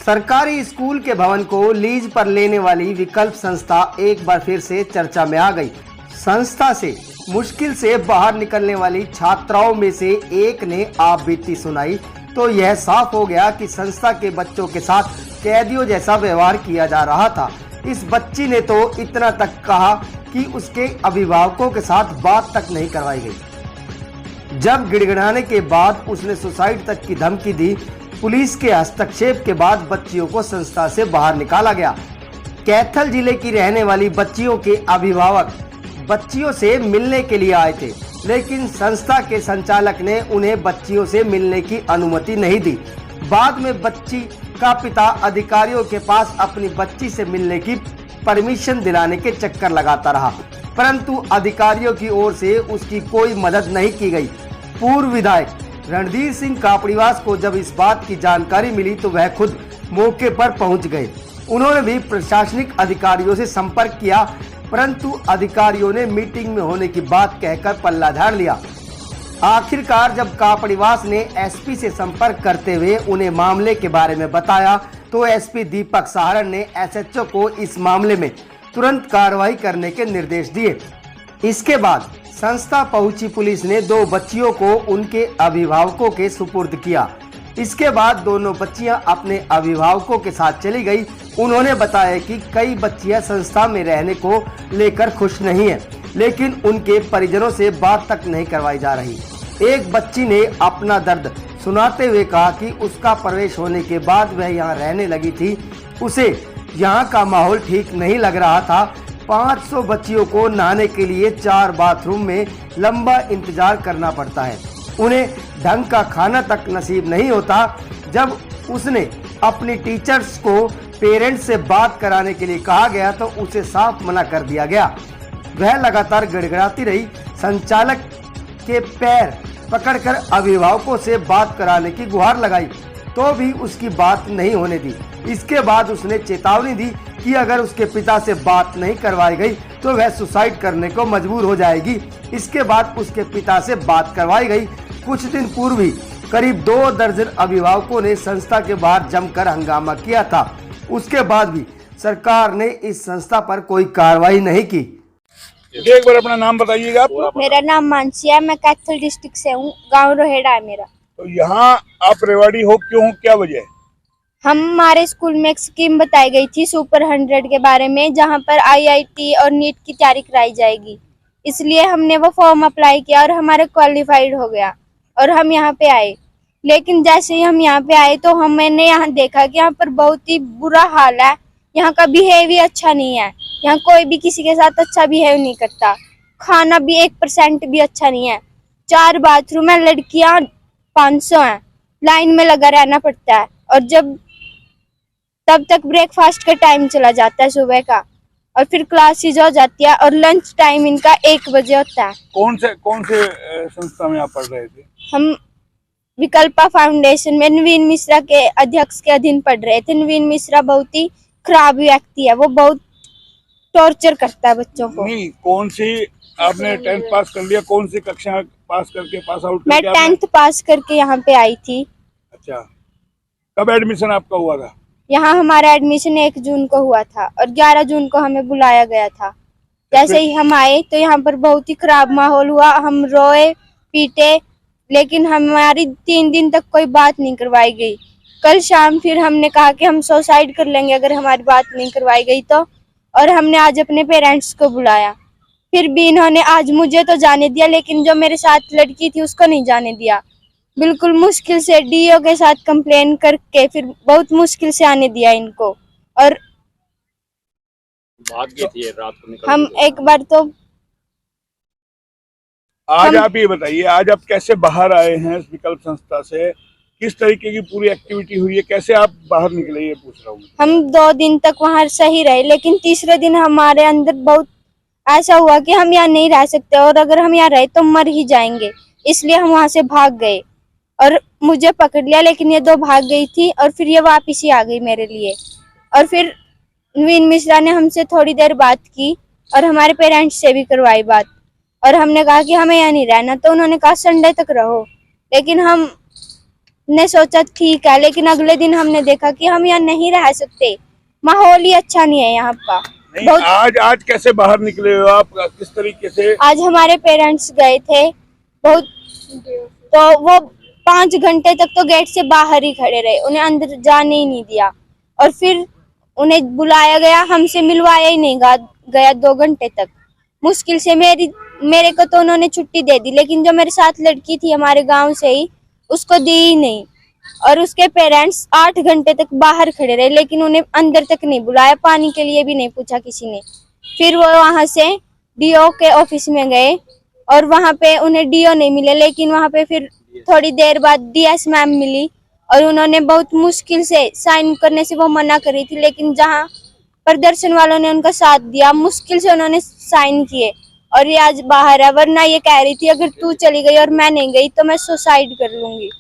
सरकारी स्कूल के भवन को लीज पर लेने वाली विकल्प संस्था एक बार फिर से चर्चा में आ गई। संस्था से मुश्किल से बाहर निकलने वाली छात्राओं में से एक ने आप बीती सुनाई तो यह साफ हो गया कि संस्था के बच्चों के साथ कैदियों जैसा व्यवहार किया जा रहा था। इस बच्ची ने तो इतना तक कहा कि उसके अभिभावकों के साथ बात तक नहीं करवाई गई। जब गिड़गिड़ाने के बाद उसने सुसाइड तक की धमकी दी। पुलिस के हस्तक्षेप के बाद बच्चियों को संस्था से बाहर निकाला गया। कैथल जिले की रहने वाली बच्चियों के अभिभावक बच्चियों से मिलने के लिए आए थे, लेकिन संस्था के संचालक ने उन्हें बच्चियों से मिलने की अनुमति नहीं दी। बाद में बच्ची का पिता अधिकारियों के पास अपनी बच्ची से मिलने की परमिशन दिलाने के चक्कर लगाता रहा, परंतु अधिकारियों की ओर से उसकी कोई मदद नहीं की गई। पूर्व विधायक रणधीर सिंह कापड़ीवास को जब इस बात की जानकारी मिली तो वह खुद मौके पर पहुंच गए। उन्होंने भी प्रशासनिक अधिकारियों से संपर्क किया, परंतु अधिकारियों ने मीटिंग में होने की बात कहकर पल्ला झाड़ लिया। आखिरकार जब कापड़ीवास ने एसपी से संपर्क करते हुए उन्हें मामले के बारे में बताया तो एसपी दीपक सहारण ने एसएचओ को इस मामले में तुरंत कार्रवाई करने के निर्देश दिए। इसके बाद संस्था पहुंची पुलिस ने दो बच्चियों को उनके अभिभावकों के सुपुर्द किया। इसके बाद दोनों बच्चियां अपने अभिभावकों के साथ चली गई। उन्होंने बताया कि कई बच्चियां संस्था में रहने को लेकर खुश नहीं है, लेकिन उनके परिजनों से बात तक नहीं करवाई जा रही। एक बच्ची ने अपना दर्द सुनाते हुए कहा कि उसका प्रवेश होने के बाद वह यहाँ रहने लगी थी, उसे यहाँ का माहौल ठीक नहीं लग रहा था। 500 बच्चियों को नहाने के लिए 4 बाथरूम में लंबा इंतजार करना पड़ता है, उन्हें ढंग का खाना तक नसीब नहीं होता। जब उसने अपनी टीचर्स को पेरेंट्स से बात कराने के लिए कहा गया तो उसे साफ मना कर दिया गया। वह लगातार गिड़गिड़ाती रही। संचालक के पैर पकड़कर अभिभावकों से बात कराने की गुहार लगाई तो भी उसकी बात नहीं होने दी। इसके बाद उसने चेतावनी दी कि अगर उसके पिता से बात नहीं करवाई गई तो वह सुसाइड करने को मजबूर हो जाएगी। इसके बाद उसके पिता से बात करवाई गई। कुछ दिन पूर्व ही करीब 2 दर्जन अभिभावकों ने संस्था के बाहर जमकर हंगामा किया था। उसके बाद भी सरकार ने इस संस्था पर कोई कार्रवाई नहीं की। एक बार अपना नाम बताइएगा आप। मेरा नाम मानसी है, मैं कैथल डिस्ट्रिक्ट से हूँ, गांव रोहेड़ा है मेरा। तो यहाँ आप रेवाड़ी हो क्यों हो, क्या वजह है? हमारे स्कूल में एक स्कीम बताई गई थी सुपर 100 के बारे में, जहाँ पर आईआईटी और नीट की तैयारी कराई जाएगी। इसलिए हमने वो फॉर्म अप्लाई किया और हमारा क्वालिफाइड हो गया और हम यहाँ पे आए। लेकिन जैसे ही हम यहाँ पे आए तो मैंने यहाँ देखा कि यहाँ पर बहुत ही बुरा हाल है। यहाँ का बिहेवियर अच्छा नहीं है। यहाँ कोई भी किसी के साथ अच्छा बिहेव नहीं करता। खाना भी 1% भी अच्छा नहीं है। 4 बाथरूम है, लड़कियां 500 हैं, लाइन में लगा रहना पड़ता है। और तब तक ब्रेकफास्ट का टाइम चला जाता है सुबह का, और फिर क्लासेज हो जाती है और लंच टाइम इनका 1 बजे होता है। कौन से संस्था में आप पढ़ रहे थे? हम विकल्पा फाउंडेशन में नवीन मिश्रा के अध्यक्ष के अधीन पढ़ रहे थे। नवीन मिश्रा बहुत ही खराब व्यक्ति है, वो बहुत टॉर्चर करता है बच्चों को। नहीं, कौन सी आपने 10th पास कर लिया? कौन सी कक्षा पास करके पास आउट? मैं 10th पास करके यहाँ पे आई थी। अच्छा, कब एडमिशन आपका हुआ था? यहाँ हमारा एडमिशन 1 जून को हुआ था और 11 जून को हमें बुलाया गया था। जैसे ही हम आए तो यहाँ पर बहुत ही खराब माहौल हुआ। हम रोए पीटे, लेकिन हमारी 3 दिन तक कोई बात नहीं करवाई गई। कल शाम फिर हमने कहा कि हम सुसाइड कर लेंगे अगर हमारी बात नहीं करवाई गई तो, और हमने आज अपने पेरेंट्स को बुलाया। फिर भी इन्होंने आज मुझे तो जाने दिया, लेकिन जो मेरे साथ लड़की थी उसको नहीं जाने दिया। बिल्कुल मुश्किल से डीओ के साथ कंप्लेन करके फिर बहुत मुश्किल से आने दिया इनको। और बात क्या थी रात को निकल हम एक बार तो आज आप ये बताइए, आज आप कैसे बाहर आए हैं इस विकल्प संस्था से? किस तरीके की पूरी एक्टिविटी हुई है? कैसे आप बाहर निकले, ये पूछ रहा हूँ। हम 2 दिन तक वहाँ सही रहे, लेकिन तीसरे दिन हमारे अंदर बहुत ऐसा हुआ कि हम यहाँ नहीं रह सकते और अगर हम यहाँ रहे तो मर ही जाएंगे। इसलिए हम वहाँ से भाग गए और मुझे पकड़ लिया, लेकिन ये 2 भाग गई थी और फिर ये वापस ही आ गई मेरे लिए। और फिर नवीन मिश्रा ने हमसे थोड़ी देर बात की और हमारे पेरेंट्स से भी करवाई बात, और हमने कहा कि हमें यहाँ नहीं रहना, तो उन्होंने कहा संडे तक रहो। लेकिन हम ने सोचा ठीक है, लेकिन अगले दिन हमने देखा कि हम यहाँ नहीं रह सकते, माहौल ही अच्छा नहीं है यहाँ का। नहीं, आज कैसे बाहर निकले हो आप, किस तरीके से? आज हमारे पेरेंट्स गए थे बहुत, तो वो 5 घंटे तक तो गेट से बाहर ही खड़े रहे, उन्हें अंदर जाने ही नहीं दिया। और फिर उन्हें बुलाया गया, हमसे मिलवाया ही नहीं गया 2 घंटे तक। मुश्किल से मेरे को तो उन्होंने छुट्टी दे दी, लेकिन जो मेरे साथ लड़की थी हमारे गांव से ही, उसको दी ही नहीं। और उसके पेरेंट्स 8 घंटे तक बाहर खड़े रहे, लेकिन उन्हें अंदर तक नहीं बुलाया, पानी के लिए भी नहीं पूछा किसी ने। फिर वो वहां से डीओ के ऑफिस में गए और वहां पे उन्हें डीओ नहीं मिले, लेकिन वहां पे फिर थोड़ी देर बाद डीएस मैम मिली और उन्होंने बहुत मुश्किल से साइन करने से वो मना करी थी, लेकिन जहां प्रदर्शन वालों ने उनका साथ दिया, मुश्किल से उन्होंने साइन किए और ये आज बाहर है। वरना ये कह रही थी अगर तू चली गई और मैं नहीं गई तो मैं सुसाइड कर लूंगी।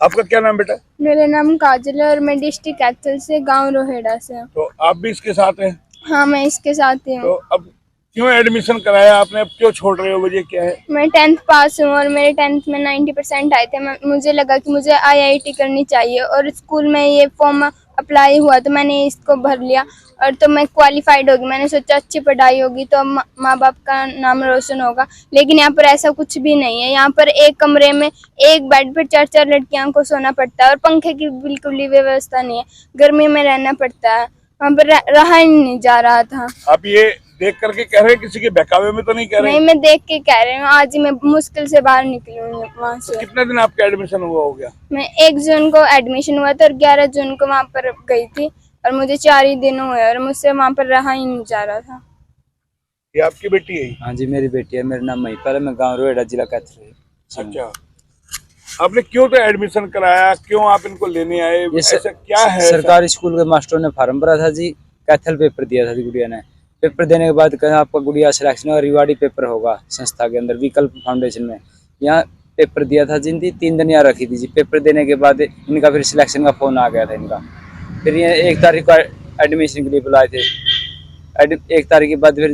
आपका क्या नाम बेटा? मेरा नाम काजल है और मैं डिस्ट्रिक्ट एक्चुअल से गांव रोहेड़ा से हूँ। तो आप भी इसके साथ हैं? हाँ, मैं इसके साथ ही हूँ। तो अब क्यों एडमिशन कराया आपने, अब क्यों छोड़ रहे हो, वजह क्या है? मैं 10th पास हूँ और मेरे 10th में 90% आए थे। मुझे लगा कि मुझे IIT करनी चाहिए और स्कूल में ये फॉर्म अप्लाई हुआ तो मैंने इसको भर लिया और तो मैं क्वालिफाइड होगी। मैंने सोचा अच्छी पढ़ाई होगी तो माँ बाप का नाम रोशन होगा, लेकिन यहाँ पर ऐसा कुछ भी नहीं है। यहाँ पर एक कमरे में एक बेड पर 4 लड़कियों को सोना पड़ता है और पंखे की बिल्कुल भी व्यवस्था नहीं है, गर्मी में रहना पड़ता है। वहाँ पर रहा ही नहीं जा रहा था। आप ये देख करके कह रहे हैं, किसी के बहकावे में तो नहीं कह रहे? नहीं, मैं देख के कह रही हूँ। आज ही मैं मुश्किल से बाहर निकली हूँ वहाँ से। तो कितने दिन आपका एडमिशन हुआ हो गया? मैं 1 जून को एडमिशन हुआ था और 11 जून को वहाँ पर गई थी और मुझे 4 ही दिन हुए और मुझसे वहाँ पर रहा ही नहीं जा रहा था। ये आपकी बेटी है? हाँ जी, मेरी बेटी है। मेरा नाम महिपाल है, मैं गाँव रोहेड़ा, जिला कैथल। अच्छा, आपने क्यों तो एडमिशन कराया, क्यों आप इनको लेने आए, ऐसा क्या है? सरकारी स्कूल के मास्टरों ने फार्म भरा था जी, कैथल पेपर दिया था जी गुड़िया ने। पेपर देने के बाद कहा आपका गुड़िया सिलेक्शन और रिवार्डी पेपर होगा संस्था के अंदर विकल्प फाउंडेशन में। यहाँ पेपर दिया था जिनकी 3 दिन यहाँ रखी थी जी। पेपर देने के बाद इनका फिर सिलेक्शन का फोन आ गया था इनका। फिर ये 1 तारीख को एडमिशन के लिए बुलाए थे। 1 तारीख के बाद फिर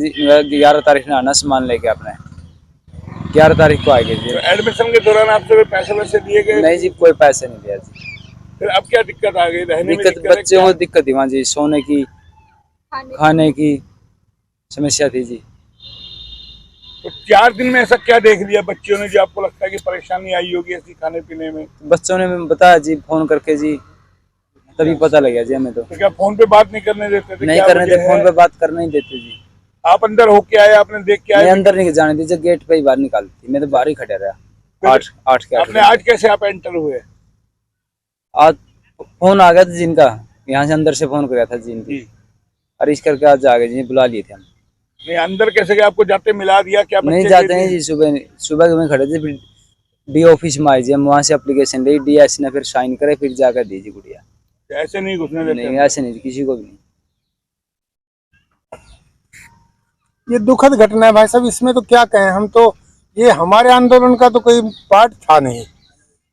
11 तारीख ने आना सामान लेके अपने, 11 तारीख को आएंगे जी। तो एडमिशन के दौरान आपसे कोई पैसे वैसे दिए गए? नहीं जी, कोई पैसे नहीं दिया जी। फिर अब क्या दिक्कत आ गई? रहने में दिक्कत बच्चों को दिक्कत थी वहाँ जी, सोने की खाने की समस्या थी जी। तो 4 दिन में ऐसा क्या देख लिया बच्चों ने जो आपको लगता है कि परेशानी आई होगी ऐसी खाने पीने में? बच्चों ने बताया जी फोन करके जी, तभी पता लगा जी हमें। तो क्या फोन पे बात नहीं करने देते थे? नहीं करने थे, फोन पे बात करने नहीं देते जी। आप अंदर होके आए, आपने देख के आए? मैं अंदर नहीं जाने दीजिए, गेट पे ही बाहर निकालती थी। मैं तो बाहर ही खड़ा रहा। 8 के आपने आज कैसे आप एंटर हुए? आज फोन आ गया था जिनका, यहाँ से अंदर से फोन कराया था जिनकी, और इस करके आज आ गए जी, बुला लिए थे हम। नहीं, अंदर कैसे गए? आपको जाते मिला दिया क्या? नहीं जाते हैं जी, सुबह में खड़े थे, फिर डी ऑफिस में आए जी, हम वहाँ से एप्लीकेशन ली, DS ने फिर साइन करे, फिर जाकर दी जी गुड़िया। ऐसे नहीं घुसने देते? नहीं, ऐसे नहीं, किसी को भी नहीं। ये दुखद घटना है भाई साहब, इसमें तो क्या कहें हम। तो ये हमारे आंदोलन का तो कोई पार्ट था नहीं।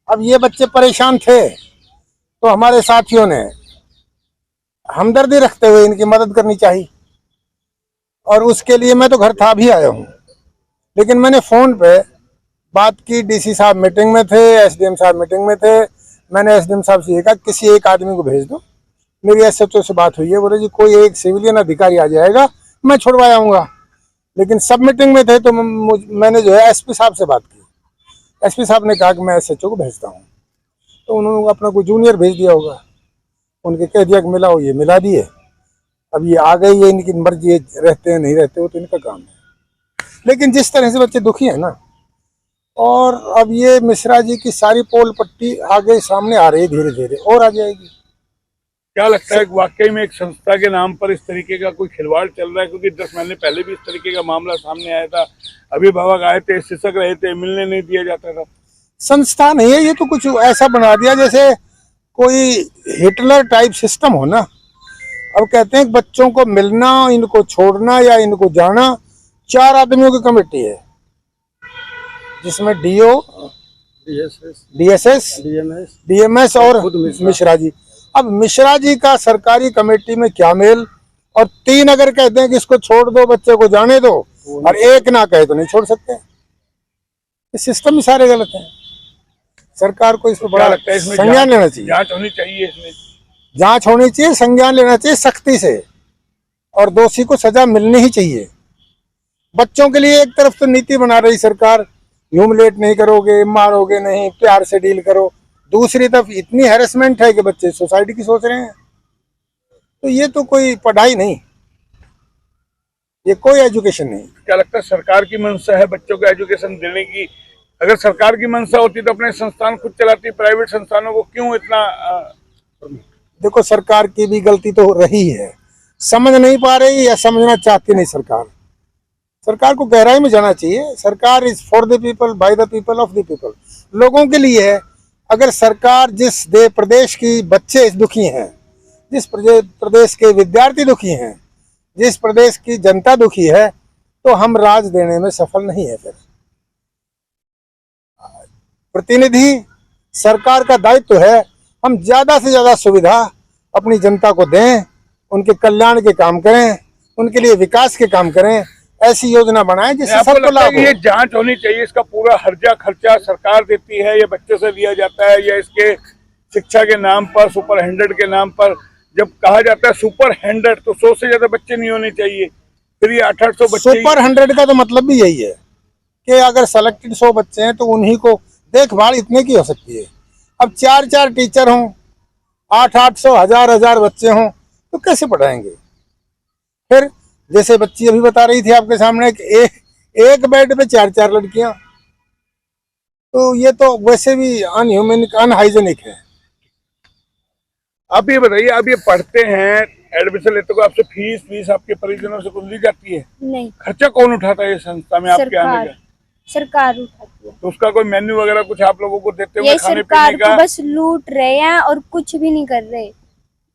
अब ये बच्चे परेशान थे तो हमारे साथियों ने हमदर्दी रखते हुए इनकी मदद करनी चाहिए, और उसके लिए मैं तो घर था भी आया हूँ। लेकिन मैंने फोन पे बात की, DC साहब मीटिंग में थे, SDM साहब मीटिंग में थे। मैंने SDM साहब से कहा किसी एक आदमी को भेज दो। मेरी SHO से बात हुई है, बोले जी कोई एक सिविलियन अधिकारी आ जाएगा, मैं छुड़वा आऊँगा। लेकिन सब मीटिंग में थे तो मैंने जो है SP साहब से बात की। SP साहब ने कहा कि मैं SHO को भेजता हूँ, तो उन्होंने अपना कोई जूनियर भेज दिया होगा, उनके कह दिया कि मिलाओ, ये मिला दिए। अब ये आ गई है, इनकी मर्जी है, रहते हैं नहीं रहते, वो तो इनका काम है। लेकिन जिस तरह से बच्चे दुखी हैं ना, और अब ये मिश्रा जी की सारी पोल पट्टी आगे सामने आ रही है, धीरे धीरे और आ जाएगी। क्या लगता है वाकई में एक संस्था के नाम पर इस तरीके का कोई खिलवाड़ चल रहा है? क्योंकि 10 महीने पहले भी इस तरीके का मामला सामने आया था, अभिभावक आए थे, शिक्षक रहे थे, मिलने नहीं दिया जाता था। संस्था नहीं है ये, तो कुछ ऐसा बना दिया जैसे कोई हिटलर टाइप सिस्टम हो ना। अब कहते हैं कि बच्चों को मिलना, इनको छोड़ना या इनको जाना, 4 आदमियों की कमेटी है, जिसमें DO, DSS, DMS और मिश्रा जी। अब मिश्रा जी का सरकारी कमेटी में क्या मेल, और 3 अगर कहते हैं कि इसको छोड़ दो, बच्चे को जाने दो, और 1 ना कहे तो नहीं छोड़ सकते। ये सिस्टम ही सारे गलत हैं। सरकार को इस पर क्या बड़ा लगता है इसमें संज्ञान लेना चाहिए, जांच होनी चाहिए इसमें? जांच होनी चाहिए, संज्ञान लेना चाहिए सख्ती से, और दोषी को सजा मिलनी ही चाहिए। बच्चों के लिए एक तरफ तो नीति बना रही सरकार, ह्यूमिलेट नहीं करोगे, मारोगे नहीं, प्यार से डील करो, दूसरी तरफ इतनी हैरेसमेंट है कि बच्चे सोसाइटी की सोच रहे हैं। तो ये तो कोई पढ़ाई नहीं, ये कोई एजुकेशन नहीं। क्या लगता है सरकार की मंशा है बच्चों को एजुकेशन देने की? अगर सरकार की मंशा होती तो अपने संस्थान खुद चलाती, प्राइवेट संस्थानों को क्यों इतना देखो, सरकार की भी गलती तो रही है, समझ नहीं पा रही या समझना चाहती नहीं सरकार। सरकार को गहराई में जाना चाहिए। सरकार is for the people, by the people, of the people, लोगों के लिए है। अगर सरकार जिस प्रदेश की बच्चे दुखी हैं, जिस प्रदेश के विद्यार्थी दुखी हैं, जिस प्रदेश की जनता दुखी है, तो हम राज देने में सफल नहीं है। फिर प्रतिनिधि सरकार का दायित्व है हम ज्यादा से ज्यादा सुविधा अपनी जनता को दें, उनके कल्याण के काम करें, उनके लिए विकास के काम करें, ऐसी योजना बनाएं जिससे आपको सबको लगता है लाभ कि हो। ये जांच होनी चाहिए, इसका पूरा हर्जा खर्चा सरकार देती है या बच्चे से दिया जाता है, या इसके शिक्षा के नाम पर, सुपर 100 के नाम पर? जब कहा जाता है सुपर 100 तो 100 से ज्यादा बच्चे नहीं होने चाहिए, फिर ये 800 बच्चे सुपर 100 का तो मतलब भी यही है कि अगर सेलेक्टेड 100 बच्चे हैं तो उन्हीं को देखभाल इतने की हो सकती है। अब 4-4 टीचर हों, 800-800, 1000-1000 बच्चे हों, तो कैसे पढ़ाएंगे? फिर जैसे बच्ची अभी बता रही थी आपके सामने कि एक बेड पे 4-4 लड़कियां, तो ये तो वैसे भी अनह्यूमैनिक, अनहाइजेनिक है। आप ये बताइए, आप ये पढ़ते हैं, एडमिशन लेते हो, आपसे फीस आपके परिजनों से कुछ ली जाती है? नहीं, खर्चा कौन उठाता है ये संस्था में आपके आने का? सरकार उठाती है। तो उसका कोई मेन्यू वगैरह कुछ आप लोगों को देते हुए ये खाने सरकार पीने को का? बस लूट रहे हैं और कुछ भी नहीं कर रहे।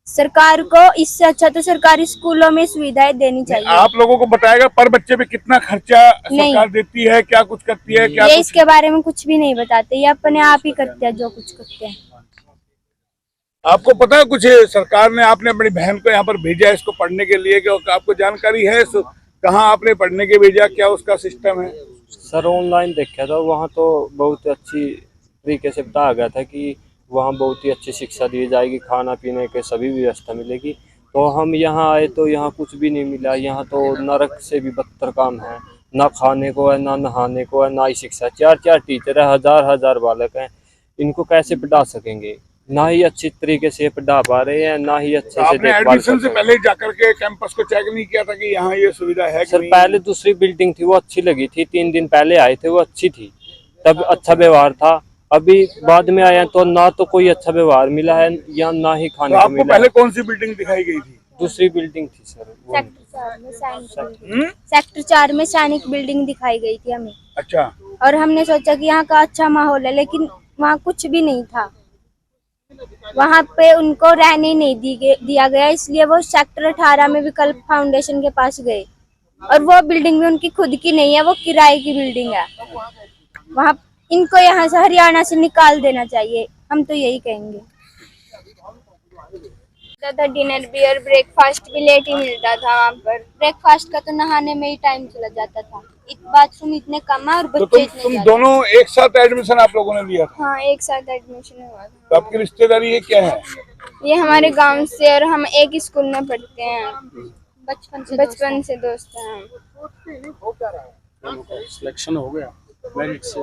सरकार को इससे अच्छा तो सरकारी स्कूलों में सुविधाएं देनी चाहिए। आप लोगों को बताएगा पर बच्चे पे कितना खर्चा नहीं। सरकार देती है, क्या कुछ करती है, क्या ये कुछ? इसके बारे में कुछ भी नहीं बताते, ये अपने आप ही करते हैं जो कुछ करते हैं। आपको पता है कुछ सरकार ने, आपने अपनी बहन को यहाँ पर भेजा है इसको पढ़ने के लिए, कि आपको जानकारी है कहाँ आपने पढ़ने के भेजा, क्या उसका सिस्टम है? सर ऑनलाइन देखा था, वहाँ तो बहुत अच्छी तरीके से बताया गया था कि वहाँ बहुत ही अच्छी शिक्षा दी जाएगी, खाना पीने के सभी व्यवस्था मिलेगी। तो हम यहाँ आए तो यहाँ कुछ भी नहीं मिला। यहाँ तो नरक से भी बदतर काम है, ना खाने को है, ना नहाने को है, ना ही शिक्षा। 4-4 टीचर है, 1000-1000 बालक हैं, इनको कैसे पढ़ा सकेंगे? ना ही अच्छी तरीके से पढ़ा पा रहे हैं, ना ही अच्छे से आपने देखभाल एडमिशन कर से रहे हैं। पहले जाकर के कैंपस को चेक नहीं किया था कि यहाँ ये सुविधा है कि सर नहीं? पहले दूसरी बिल्डिंग थी, वो अच्छी लगी थी, 3 दिन पहले आए थे, वो अच्छी थी, तब अच्छा व्यवहार था। अभी बाद में आए तो ना तो कोई अच्छा व्यवहार मिला है, या ना ही तो खाने को आपको मिला पहले है। कौन सी बिल्डिंग दिखाई गई थी? दूसरी बिल्डिंग थी सर वो। सेक्टर 4 में सैनिक बिल्डिंग दिखाई गई थी हमें, अच्छा, और हमने सोचा कि यहाँ का अच्छा माहौल है, लेकिन वहाँ कुछ भी नहीं था। वहाँ पे उनको रहने नहीं दिया गया, इसलिए वो सेक्टर 18 में विकल्प फाउंडेशन के पास गए, और वो बिल्डिंग भी उनकी खुद की नहीं है, वो किराए की बिल्डिंग है। वहाँ इनको यहाँ से, हरियाणा से निकाल देना चाहिए, हम तो यही कहेंगे। था डिनर भी और ब्रेकफास्ट भी लेट ही मिलता था वहाँ पर। ब्रेकफास्ट का तो नहाने में ही टाइम चला जाता था। बाथरूम इतने कम है और तो बच्चे तुम इतने दोनों एक साथ एडमिशन आप लोगों ने लिया था? हाँ, एक साथ एडमिशन हुआ था। तो आपकी रिश्तेदारी ये क्या है? ये हमारे गांव से, और हम एक ही स्कूल में पढ़ते हैं, बचपन से दोस्त हैं हम। सिलेक्शन हो गया मेरिट से।